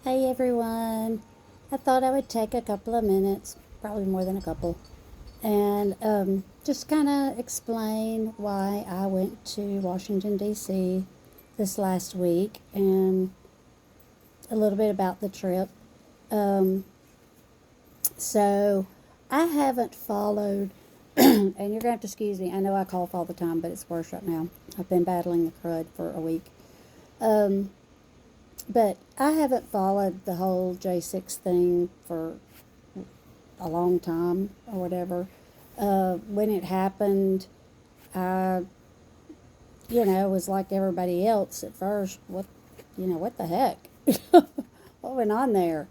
Hey everyone. I thought I would take a couple of minutes, probably more than a couple, and just kind of explain why I went to Washington, D.C. this last week and a little bit about the trip. Um, so, I haven't followed, and you're going to have to excuse me. I know I cough all the time, but it's worse right now. I've been battling the crud for a week. Um, but I haven't followed the whole J6 thing for a long time or whatever. When it happened, I, was like everybody else at first. What the heck? What went on there?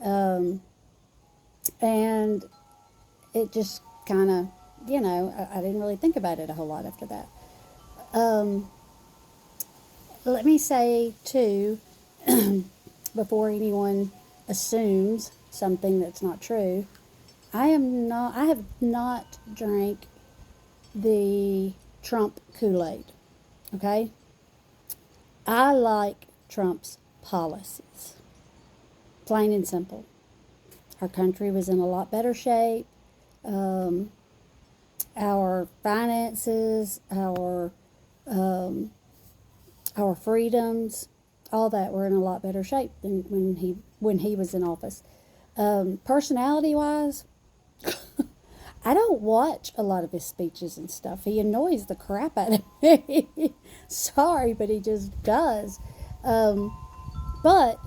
Um, and it just kind of, I didn't really think about it a whole lot after that. Um, Let me say, too, before anyone assumes something that's not true, I have not drank the Trump Kool-Aid, okay? I like Trump's policies, plain and simple. Our country was in a lot better shape. Um, our finances, um, our freedoms, all that were in a lot better shape than when he was in office. Personality wise, I don't watch a lot of his speeches and stuff. He annoys the crap out of me. Sorry, but he just does. Um, but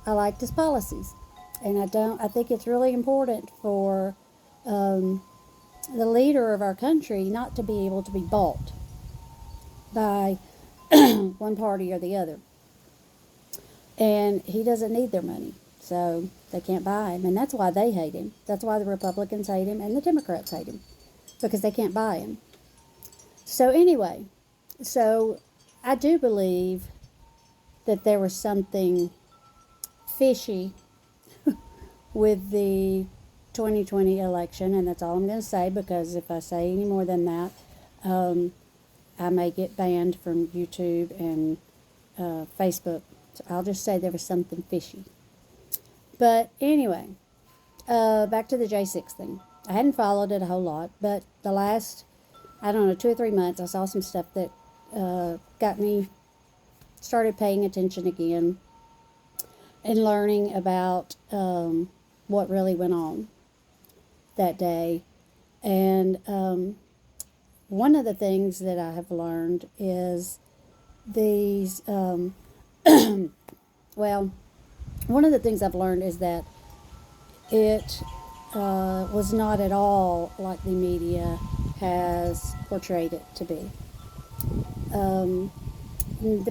I liked his policies, and I think it's really important for um, the leader of our country not to be able to be bought by one party or the other. And he doesn't need their money. So they can't buy him. And that's why they hate him. That's why the Republicans hate him and the Democrats hate him. Because they can't buy him. So anyway, so I do believe that there was something fishy with the 2020 election. And that's all I'm going to say, because if I say any more than that, I may get banned from YouTube and Facebook. So I'll just say there was something fishy. But anyway, back to the J6 thing. I hadn't followed it a whole lot, but the last, I don't know, 2 or 3 months, I saw some stuff that got me started paying attention again and learning about what really went on that day. And one of the things that I have learned is these, well, one of the things I've learned is that it was not at all like the media has portrayed it to be.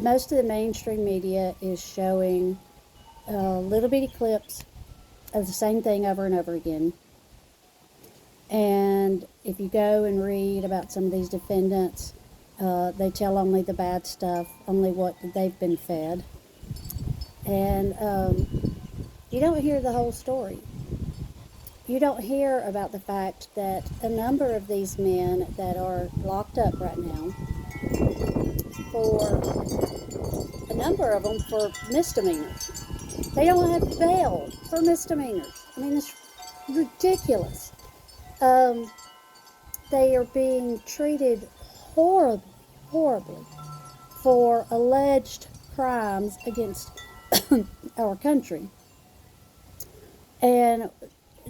Most of the mainstream media is showing little bitty clips of the same thing over and over again. And if you go and read about some of these defendants, they tell only the bad stuff, only what they've been fed. And you don't hear the whole story. You don't hear about the fact that a number of these men that are locked up right now, for a number of them for misdemeanors. They don't have bail for misdemeanors. I mean, it's ridiculous. They are being treated horribly, horribly for alleged crimes against our country. And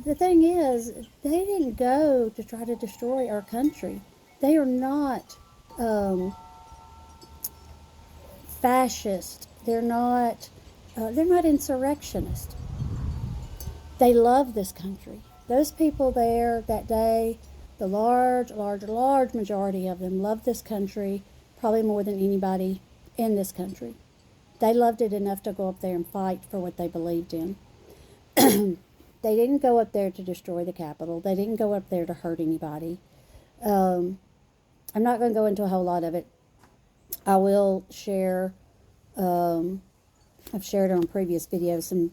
the thing is, they didn't go to try to destroy our country. They are not fascist. They're not insurrectionists. They love this country. Those people there that day, the large majority of them loved this country probably more than anybody in this country. They loved it enough to go up there and fight for what they believed in. They didn't go up there to destroy the Capitol. They didn't go up there to hurt anybody. I'm not going to go into a whole lot of it. I will share, I've shared on previous videos some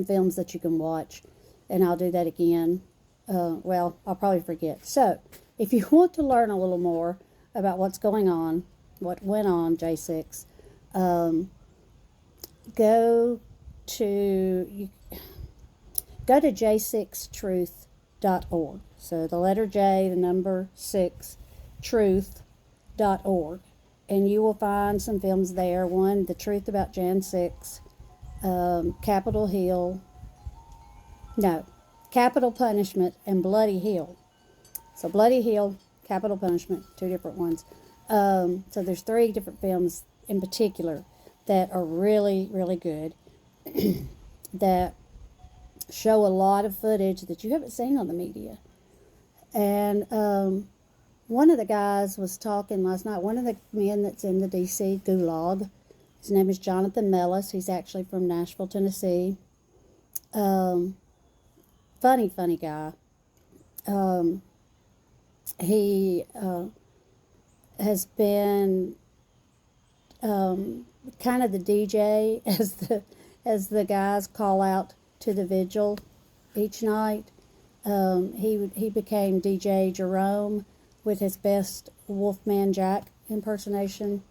films that you can watch, and I'll do that again. Well, I'll probably forget. So, if you want to learn a little more about what's going on, what went on J6, go to you, go to j6truth.org. So the letter J, the number 6, truth.org. And you will find some films there. One, The Truth About Jan 6, Capitol Hill, no, Capital Punishment, and Bloody Hill. So Bloody Hill, Capital Punishment, two different ones. So there's 3 different films in particular that are really, really good, that show a lot of footage that you haven't seen on the media. And one of the guys was talking last night, one of the men that's in the D.C. Gulag, his name is Jonathan Mellis. He's actually from Nashville, Tennessee. Funny guy. He has been kind of the DJ as the guys call out to the vigil each night. He became DJ Jerome with his best Wolfman Jack impersonation,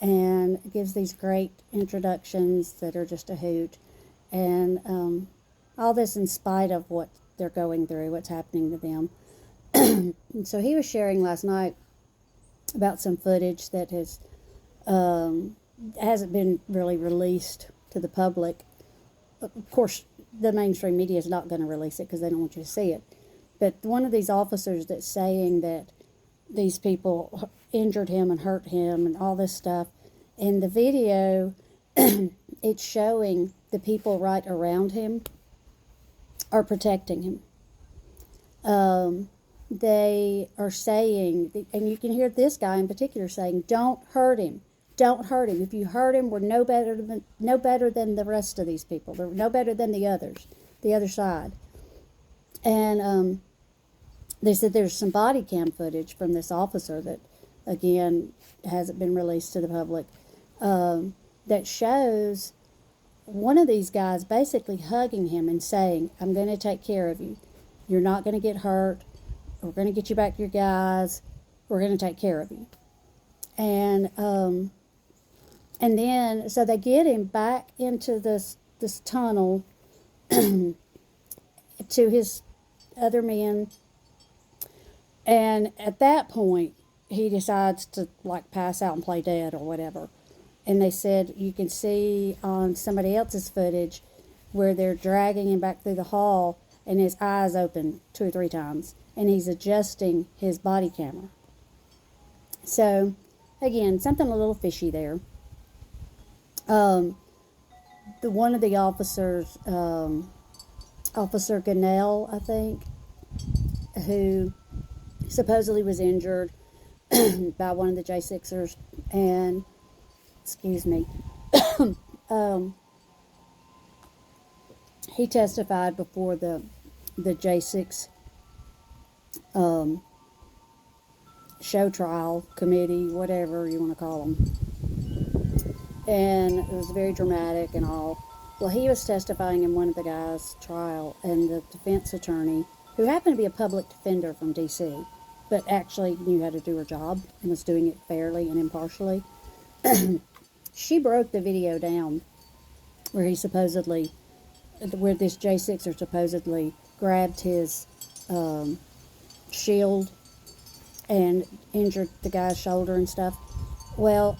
and gives these great introductions that are just a hoot. And all this in spite of what they're going through, what's happening to them. And so he was sharing last night about some footage that hasn't been really released to the public. Of course, the mainstream media is not going to release it because they don't want you to see it. But one of these officers that's saying that these people injured him and hurt him and all this stuff, in the video, it's showing the people right around him are protecting him. They are saying, and you can hear this guy in particular saying, "Don't hurt him. Don't hurt him. If you hurt him, we're no better than the rest of these people. They're no better than the others, the other side." And they said there's some body cam footage from this officer that, again, hasn't been released to the public, that shows one of these guys basically hugging him and saying, "I'm going to take care of you. You're not going to get hurt. We're going to get you back to your guys. We're going to take care of you." And then, so they get him back into this tunnel to his other men. And at that point, he decides to like pass out and play dead or whatever. And they said you can see on somebody else's footage where they're dragging him back through the hall and his eyes open 2 or 3 times. And he's adjusting his body camera. So, again, something a little fishy there. One of the officers, Officer Gunnell, I think, who supposedly was injured by one of the J6ers, and, excuse me, he testified before the J6 show trial committee, whatever you want to call them. And it was very dramatic and all. Well, he was testifying in one of the guys' trial, and the defense attorney, who happened to be a public defender from D.C., but actually knew how to do her job and was doing it fairly and impartially, she broke the video down where this J6er supposedly grabbed his shield and injured the guy's shoulder and stuff. Well,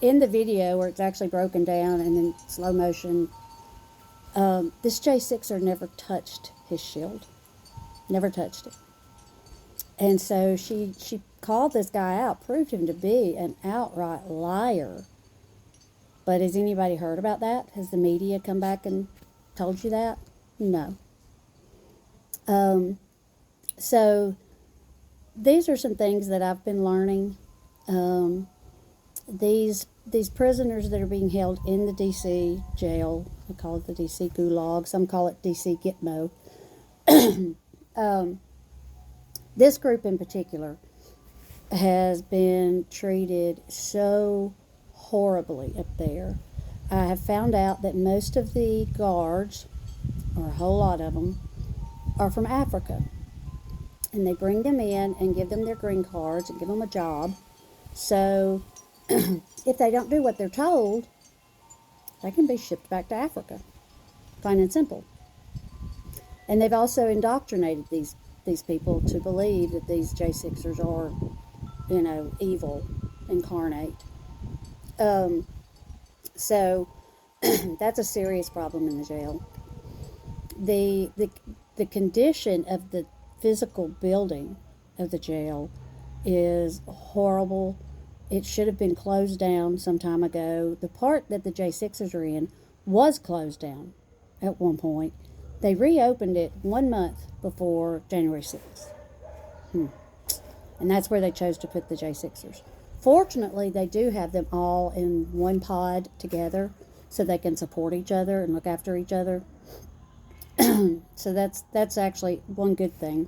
in the video where it's actually broken down and in slow motion, this J6er never touched his shield. Never touched it. And so she called this guy out, proved him to be an outright liar. But has anybody heard about that? Has the media come back and told you that? No. So these are some things that I've been learning. These prisoners that are being held in the D.C. jail, I call it the D.C. Gulag, some call it D.C. Gitmo. This group in particular has been treated so horribly up there. I have found out that most of the guards, or a whole lot of them, are from Africa. And they bring them in and give them their green cards and give them a job. So if they don't do what they're told, They can be shipped back to Africa, plain and simple. And they've also indoctrinated these people to believe that these J6ers are, evil incarnate. So that's a serious problem in the jail. The condition of the physical building of the jail is horrible. It should have been closed down some time ago. The part that the J6ers are in was closed down at one point. They reopened it 1 month before January 6th. And that's where they chose to put the J6ers. Fortunately, they do have them all in one pod together so they can support each other and look after each other. So that's actually one good thing.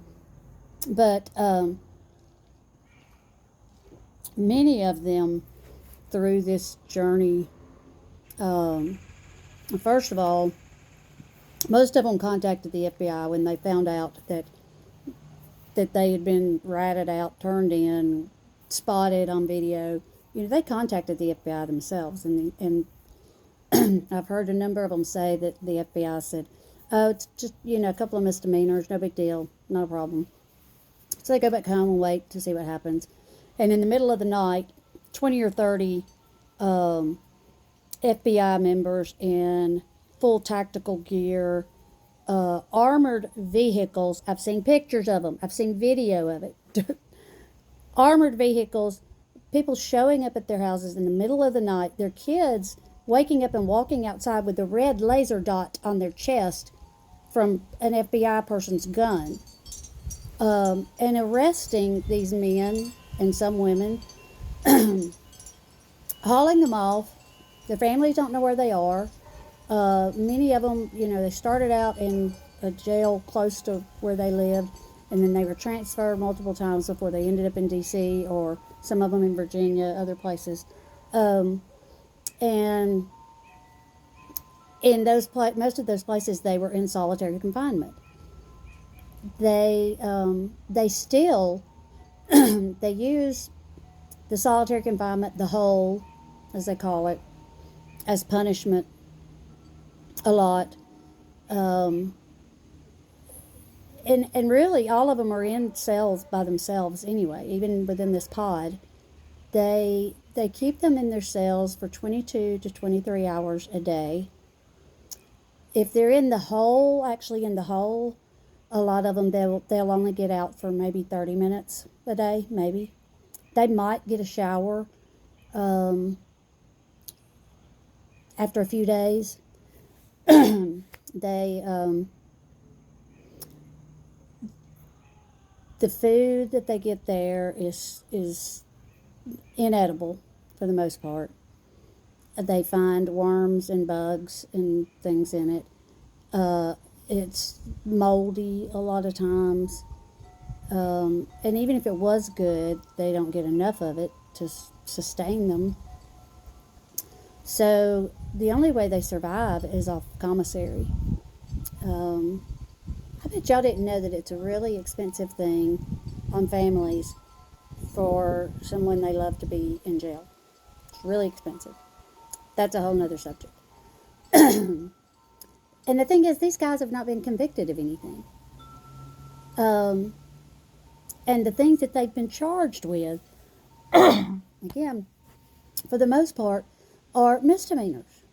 But many of them through this journey, first of all, most of them contacted the FBI when they found out that they had been ratted out, turned in, spotted on video. They contacted the FBI themselves, and I've heard a number of them say that the FBI said, "Oh, it's just a couple of misdemeanors, no big deal, not a problem." So they go back home and wait to see what happens. And in the middle of the night, 20 or 30 FBI members in full tactical gear, armored vehicles. I've seen pictures of them. I've seen video of it. Armored vehicles, people showing up at their houses in the middle of the night, their kids waking up and walking outside with a red laser dot on their chest from an FBI person's gun, and arresting these men and some women, hauling them off. Their families don't know where they are. Many of them, they started out in a jail close to where they lived, and then they were transferred multiple times before they ended up in D.C., or some of them in Virginia, other places. And in most of those places, they were in solitary confinement. They still they use the solitary confinement, the hole, as they call it, as punishment a lot. And really all of them are in cells by themselves anyway, even within this pod. They keep them in their cells for 22 to 23 hours a day. If they're in the hole, a lot of them, they'll only get out for maybe 30 minutes a day, maybe. They might get a shower after a few days. The food that they get there is inedible for the most part. They find worms and bugs and things in it. It's moldy a lot of times. And even if it was good, they don't get enough of it to sustain them. So the only way they survive is off commissary. I bet y'all didn't know that it's a really expensive thing on families for someone they love to be in jail. It's really expensive. That's a whole nother subject. And the thing is, these guys have not been convicted of anything. And the things that they've been charged with, again, for the most part, are misdemeanors.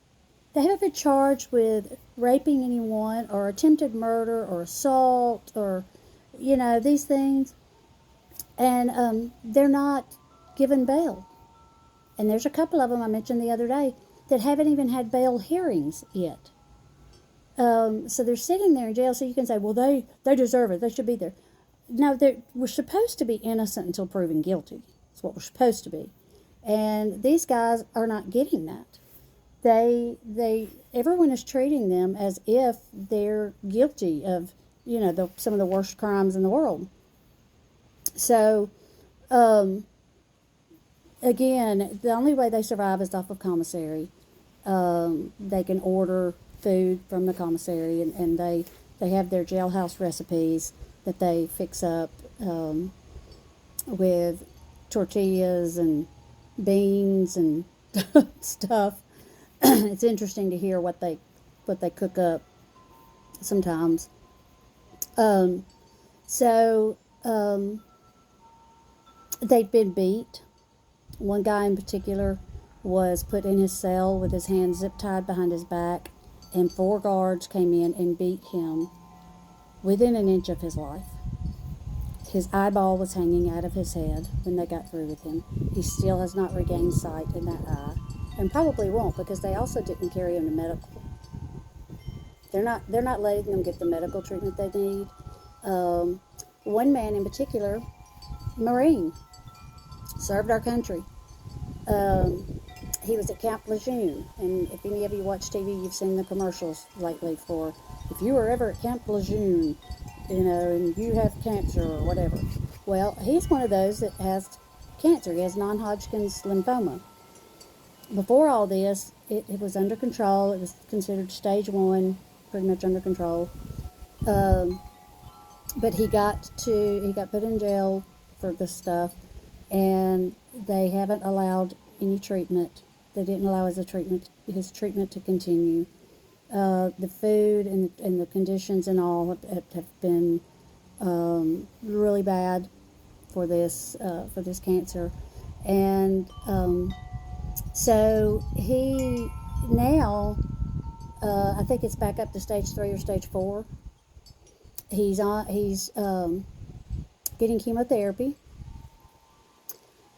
They haven't been charged with raping anyone or attempted murder or assault or, these things. And they're not given bail. And there's a couple of them I mentioned the other day that haven't even had bail hearings yet. So they're sitting there in jail, so you can say, well, they deserve it. They should be there. No, we're supposed to be innocent until proven guilty. That's what we're supposed to be. And these guys are not getting that. Everyone is treating them as if they're guilty of, some of the worst crimes in the world. So, again, the only way they survive is off of commissary. They can order food from the commissary, and they have their jailhouse recipes that they fix up with tortillas and beans and stuff. It's interesting to hear what they cook up sometimes. Um, so they've been beat. One guy in particular was put in his cell with his hands zip tied behind his back, and 4 guards came in and beat him within an inch of his life. His eyeball was hanging out of his head when they got through with him. He still has not regained sight in that eye, and probably won't, because they also didn't carry him to medical. They're not letting them get the medical treatment they need. One man in particular, Marine, served our country. He was at Camp Lejeune, and if any of you watch TV, you've seen the commercials lately for if you were ever at Camp Lejeune, and you have cancer or whatever. Well, he's one of those that has cancer. He has non-Hodgkin's lymphoma. Before all this, it was under control. It was considered stage 1, pretty much under control. But he got put in jail for this stuff, and they haven't allowed any treatment. They didn't allow his treatment to continue. The food and the conditions and all have been really bad for this cancer, and so he now I think it's back up to stage 3 or stage 4. He's getting chemotherapy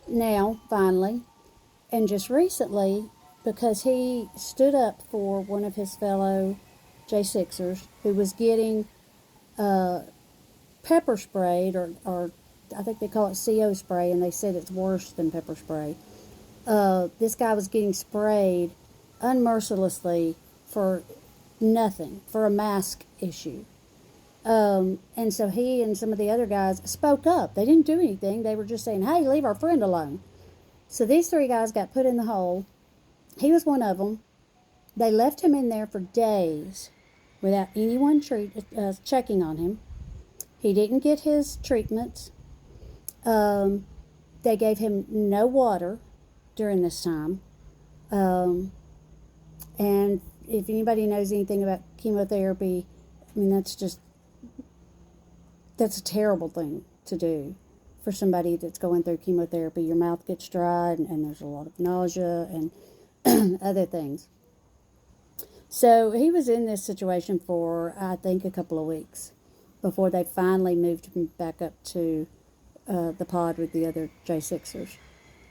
now, finally, and just recently, because he stood up for one of his fellow J6ers who was getting pepper sprayed, or I think they call it CO spray, and they said it's worse than pepper spray. This guy was getting sprayed unmercilessly for nothing, for a mask issue. And so he and some of the other guys spoke up. They didn't do anything. They were just saying, hey, leave our friend alone. So these 3 guys got put in the hole. He was one of them. They left him in there for days without anyone checking on him. He didn't get his treatments. They gave him no water during this time. And if anybody knows anything about chemotherapy, I mean, that's a terrible thing to do for somebody that's going through chemotherapy. Your mouth gets dry, and there's a lot of nausea and other things. So he was in this situation for, I think, a couple of weeks before they finally moved him back up to the pod with the other J6ers.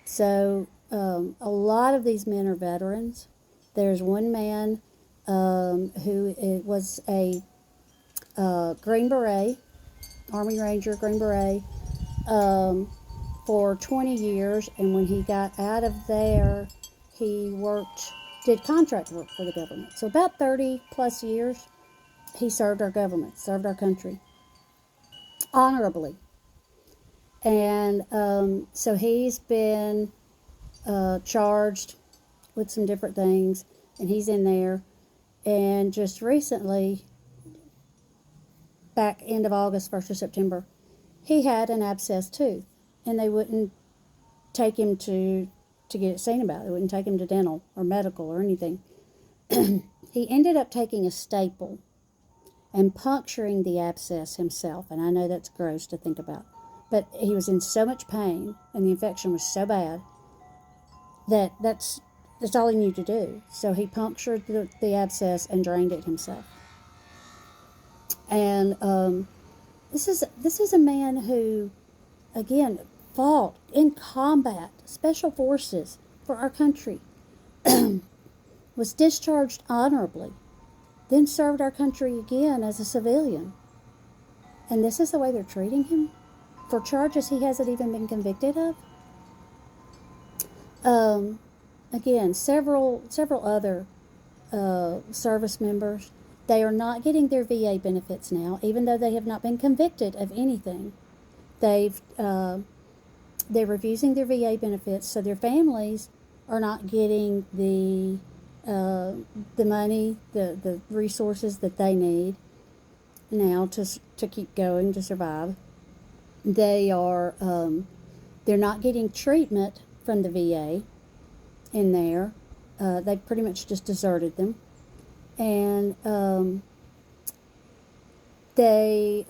So a lot of these men are veterans. There's one man who was a Green Beret, Army Ranger, Green Beret, for 20 years, and when he got out of there, he did contract work for the government. So about 30 plus years, he served our government, served our country, honorably. And so he's been charged with some different things, and he's in there. And just recently, back end of August, 1st of September, he had an abscessed tooth, and they wouldn't take him to get it seen about. They wouldn't take him to dental or medical or anything. He ended up taking a staple and puncturing the abscess himself, and I know that's gross to think about, but he was in so much pain, and the infection was so bad that that's all he needed to do. So he punctured the abscess and drained it himself. And this is a man who, again, fought in combat, special forces for our country, was discharged honorably, then served our country again as a civilian. And this is the way they're treating him for charges he hasn't even been convicted of. Again, several other service members, they are not getting their VA benefits now, even though they have not been convicted of anything. They're refusing their VA benefits, so their families are not getting the money, the resources that they need now to keep going, to survive. They're not getting treatment from the VA in there. They pretty much just deserted them. And they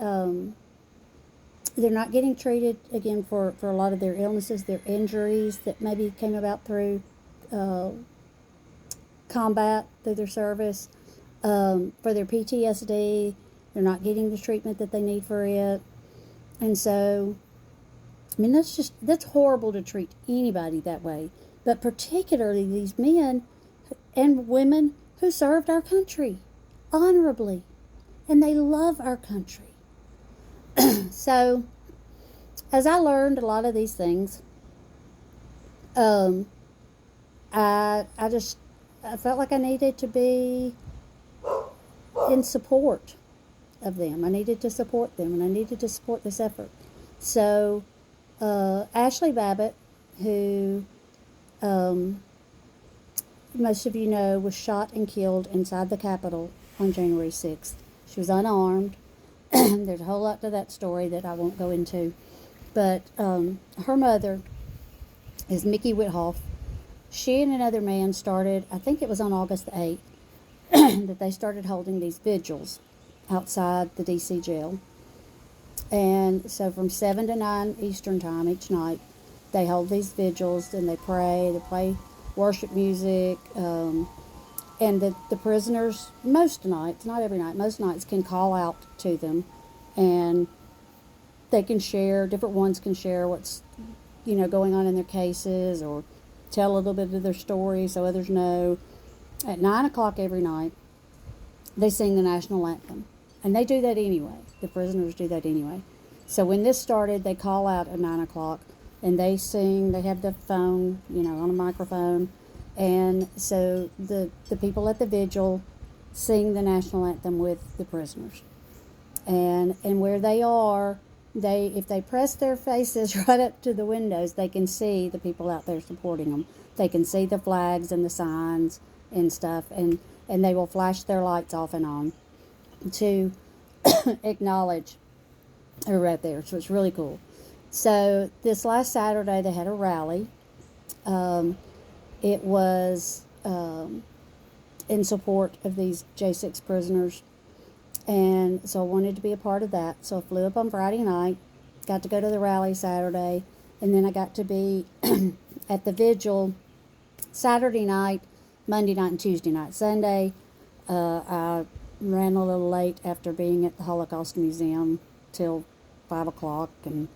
they're not getting treated again for a lot of their illnesses, their injuries that maybe came about through combat, through their service. For their PTSD, they're not getting the treatment that they need for it. And so, I mean, that's horrible to treat anybody that way, but particularly these men and women who served our country honorably, and they love our country. So, as I learned a lot of these things, I felt like I needed to be in support of them. I needed to support them, and I needed to support this effort. So, Ashley Babbitt, who most of you know, was shot and killed inside the Capitol on January 6th. She was unarmed. There's a whole lot to that story that I won't go into. But her mother is Mickey Whithoff. She and another man started, I think it was on August the 8th, that they started holding these vigils outside the D.C. jail. And so from 7 to 9 Eastern time each night, they hold these vigils and they play worship music, and the prisoners, most nights, not every night, most nights can call out to them, and they can share, different ones can share what's, going on in their cases, or tell a little bit of their story so others know. At 9 o'clock every night, they sing the national anthem. And they do that anyway. The prisoners do that anyway. So when this started, they call out at 9 o'clock, and they sing. They have the phone, on a microphone. And so the people at the vigil sing the national anthem with the prisoners. And where they are, if they press their faces right up to the windows, they can see the people out there supporting them. They can see the flags and the signs and stuff, and they will flash their lights off and on to acknowledge her right there. So it's really cool. So this last Saturday they had a rally. It was in support of these J6 prisoners, and so I wanted to be a part of that. So I flew up on Friday night, got to go to the rally Saturday, and then I got to be at the vigil Saturday night, Monday night, and Tuesday night. Sunday, I ran a little late after being at the Holocaust Museum till 5 o'clock, and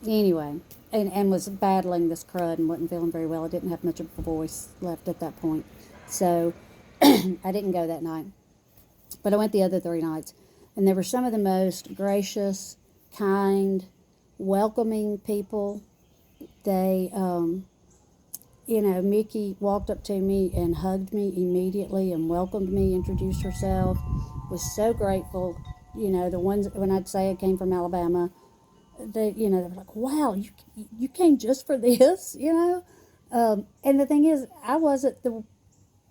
anyway, and was battling this crud and wasn't feeling very well. I didn't have much of a voice left at that point, so I didn't go that night. But I went the other 3 nights, and there were some of the most gracious, kind, welcoming people. They, Mickey walked up to me and hugged me immediately and welcomed me, introduced herself, was so grateful. The ones, when I'd say I came from Alabama, they were like, wow, you came just for this, and the thing is, I wasn't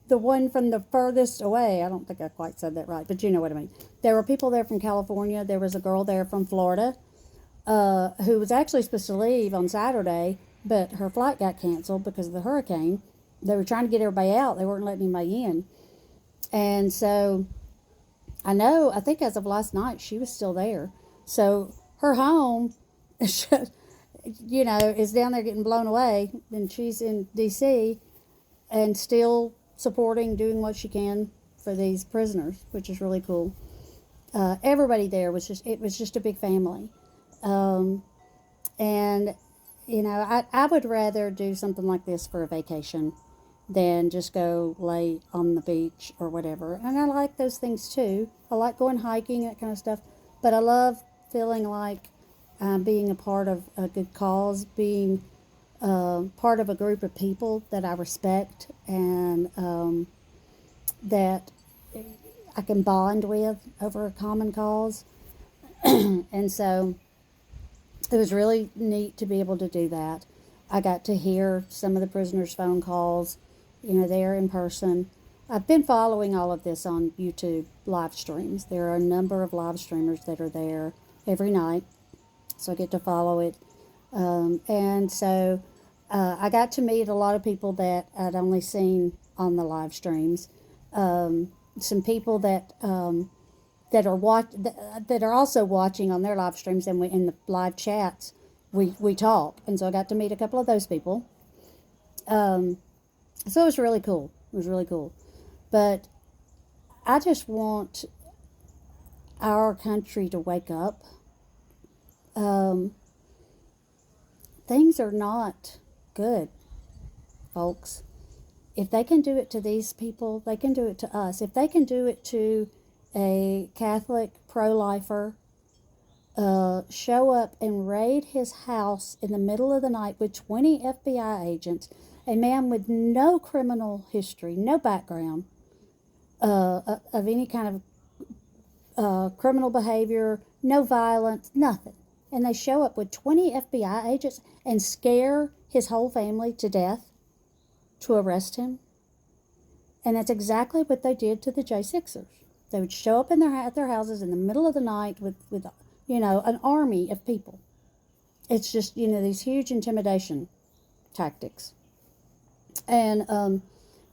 the one from the furthest away. I don't think I quite said that right, but you know what I mean. There were people there from California. There was a girl there from Florida who was actually supposed to leave on Saturday, but her flight got canceled because of the hurricane. They were trying to get everybody out. They weren't letting anybody in. And so I think as of last night, she was still there. So her home, is down there getting blown away, and she's in D.C. and still supporting, doing what she can for these prisoners, which is really cool. Everybody there was just a big family. And, I would rather do something like this for a vacation than just go lay on the beach or whatever. And I like those things too. I like going hiking, that kind of stuff. But I love feeling like being a part of a good cause, being part of a group of people that I respect and that I can bond with over a common cause. And so it was really neat to be able to do that. I got to hear some of the prisoners' phone calls, there in person. I've been following all of this on YouTube live streams. There are a number of live streamers that are there every night, so I get to follow it. And so I got to meet a lot of people that I'd only seen on the live streams. Some people that that are also watching on their live streams, and we in the live chats we talk, and so I got to meet a couple of those people. So it was really cool. It was really cool, but I just want our country to wake up. Um, Things are not good, folks. If they can do it to these people, they can do it to us. If they can do it to a Catholic pro-lifer, show up and raid his house in the middle of the night with 20 FBI agents, a man with no criminal history, no background of any kind of criminal behavior, no violence, nothing. And they show up with 20 FBI agents and scare his whole family to death to arrest him. And that's exactly what they did to the J6ers. They would show up at their houses in the middle of the night with an army of people. It's just, these huge intimidation tactics. And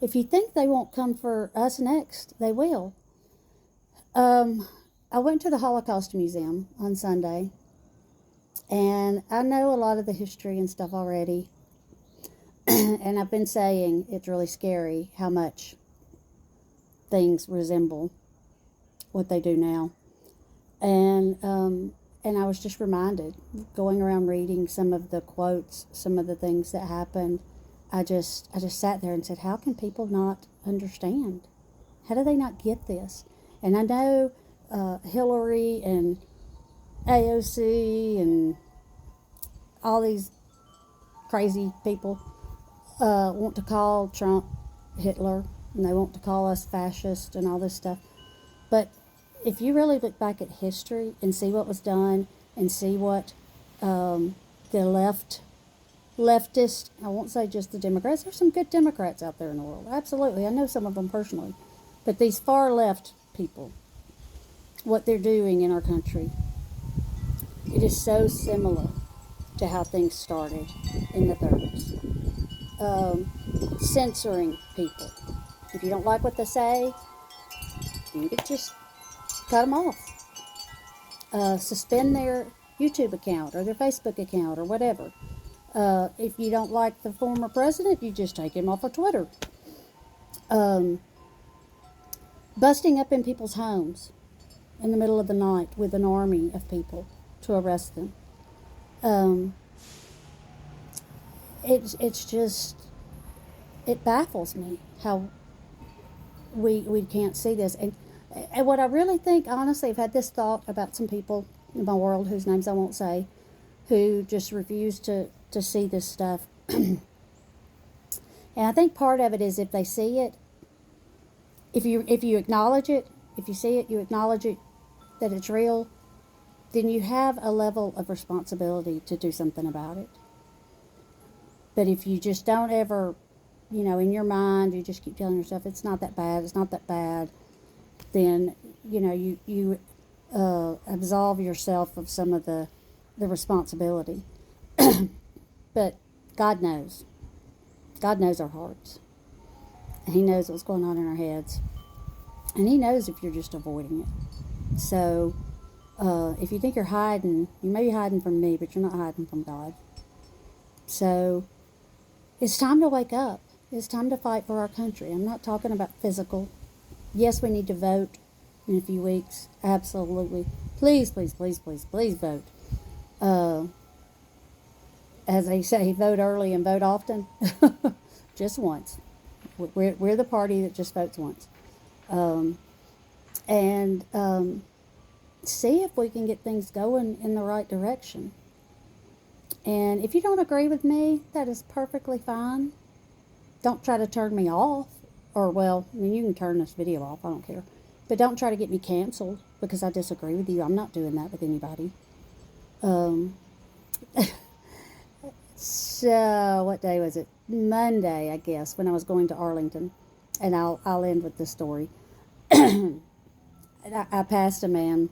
if you think they won't come for us next, they will. I went to the Holocaust Museum on Sunday, and I know a lot of the history and stuff already. And I've been saying it's really scary how much things resemble what they do now. And I was just reminded, going around reading some of the quotes, some of the things that happened. I just sat there and said, how can people not understand? How do they not get this? And I know Hillary and AOC and all these crazy people want to call Trump Hitler, and they want to call us fascist and all this stuff. But if you really look back at history and see what was done and see what the leftist, I won't say just the Democrats, there's some good Democrats out there in the world. Absolutely. I know some of them personally. But these far left people, what they're doing in our country, it is so similar to how things started in the 30s. Censoring people. If you don't like what they say, you could just cut them off. Suspend their YouTube account or their Facebook account or whatever. If you don't like the former president, you just take him off of Twitter. Busting up in people's homes in the middle of the night with an army of people to arrest them. It's just, it baffles me how we can't see this. And what I really think, honestly, I've had this thought about some people in my world whose names I won't say, who just refuse to see this stuff. And I think part of it is if they see it, if you acknowledge it, if you see it, you acknowledge it, that it's real, then you have a level of responsibility to do something about it. But if you just don't ever, in your mind, you just keep telling yourself it's not that bad, then, you absolve yourself of some of the responsibility. But God knows. God knows our hearts. And He knows what's going on in our heads. And He knows if you're just avoiding it. So, if you think you're hiding, you may be hiding from me, but you're not hiding from God. So, it's time to wake up. It's time to fight for our country. I'm not talking about physical. Yes, we need to vote in a few weeks. Absolutely. Please, please, please, please, please vote. As they say, vote early and vote often. Just once. We're the party that just votes once. And see if we can get things going in the right direction. And if you don't agree with me, that is perfectly fine. Don't try to turn me off. Or, you can turn this video off. I don't care. But don't try to get me canceled because I disagree with you. I'm not doing that with anybody. So, what day was it? Monday, I guess, when I was going to Arlington. And I'll end with this story. I passed a man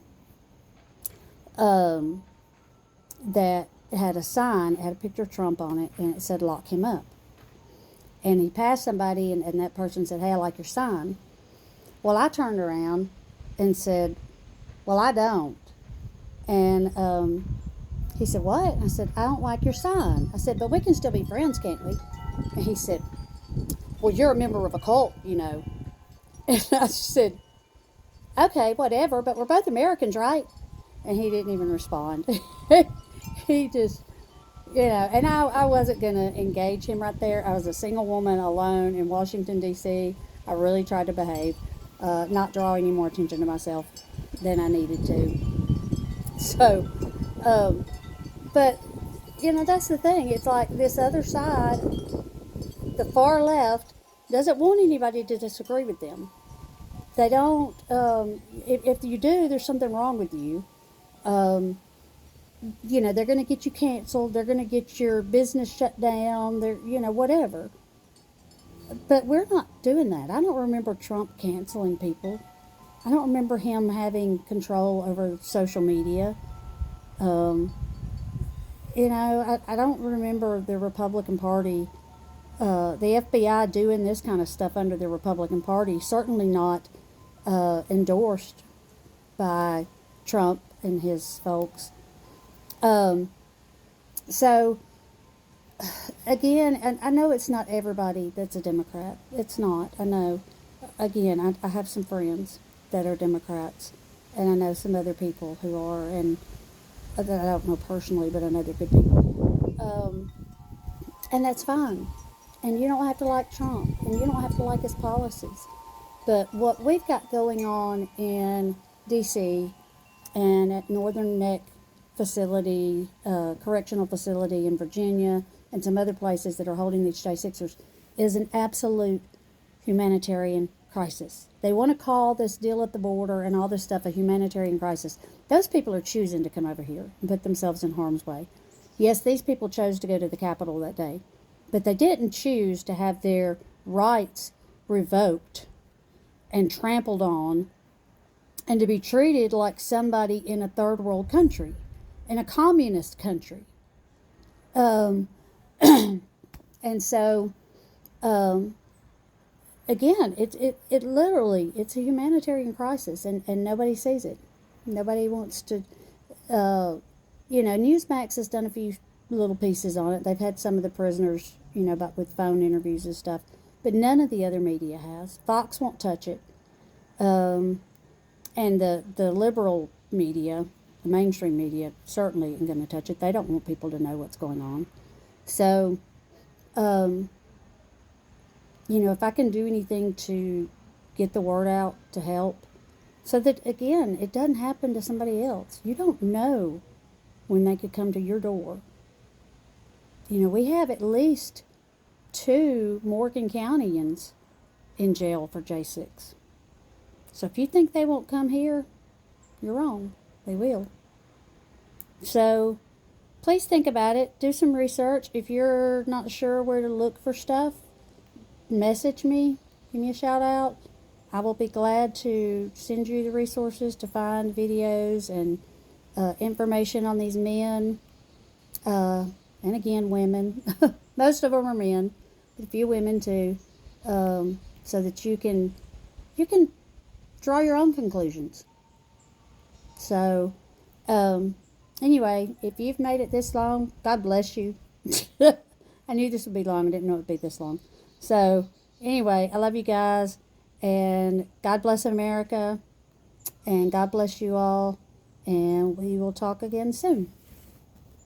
that it had a sign, it had a picture of Trump on it, and it said, "Lock him up." And he passed somebody, and that person said, "Hey, I like your sign." Well, I turned around and said, "Well, I don't." And he said, "What?" I said, "I don't like your sign." I said, "But we can still be friends, can't we?" And he said, "Well, you're a member of a cult, you know." And I said, "Okay, whatever, but we're both Americans, right?" And he didn't even respond. He just, and I wasn't going to engage him right there. I was a single woman alone in Washington, D.C. I really tried to behave, not draw any more attention to myself than I needed to. So, but, that's the thing. It's like this other side, the far left, doesn't want anybody to disagree with them. They don't, if you do, there's something wrong with you. They're going to get you canceled. They're going to get your business shut down. They're, whatever. But we're not doing that. I don't remember Trump canceling people. I don't remember him having control over social media. I don't remember the Republican Party, the FBI doing this kind of stuff under the Republican Party. Certainly not endorsed by Trump and his folks. So, again, and I know it's not everybody that's a Democrat. It's not. I know. Again, I have some friends that are Democrats, and I know some other people who are, and that I don't know personally, but I know they're good people. And that's fine. And you don't have to like Trump, and you don't have to like his policies. But what we've got going on in D.C. and at Northern Neck facility, correctional facility in Virginia, and some other places that are holding these J6ers, is an absolute humanitarian crisis. They want to call this deal at the border and all this stuff a humanitarian crisis. Those people are choosing to come over here and put themselves in harm's way. Yes, these people chose to go to the Capitol that day, but they didn't choose to have their rights revoked and trampled on and to be treated like somebody in a third world country, in a communist country. And so, again, it literally, it's a humanitarian crisis, and nobody sees it. Nobody wants to, Newsmax has done a few little pieces on it. They've had some of the prisoners, about with phone interviews and stuff, but none of the other media has. Fox won't touch it. And the liberal media, the mainstream media, certainly isn't going to touch it. They don't want people to know what's going on. So, if I can do anything to get the word out to help, so that, again, it doesn't happen to somebody else. You don't know when they could come to your door. We have at least 2 Morgan Countyans in jail for J6. So if you think they won't come here, you're wrong. They will. So please think about it. Do some research. If you're not sure where to look for stuff, message me. Give me a shout out. I will be glad to send you the resources to find videos and information on these men. And again, women. Most of them are men, but a few women too. So that you can draw your own conclusions. So, anyway, if you've made it this long, God bless you. I knew this would be long. I didn't know it would be this long. So, anyway, I love you guys, and God bless America, and God bless you all, and we will talk again soon.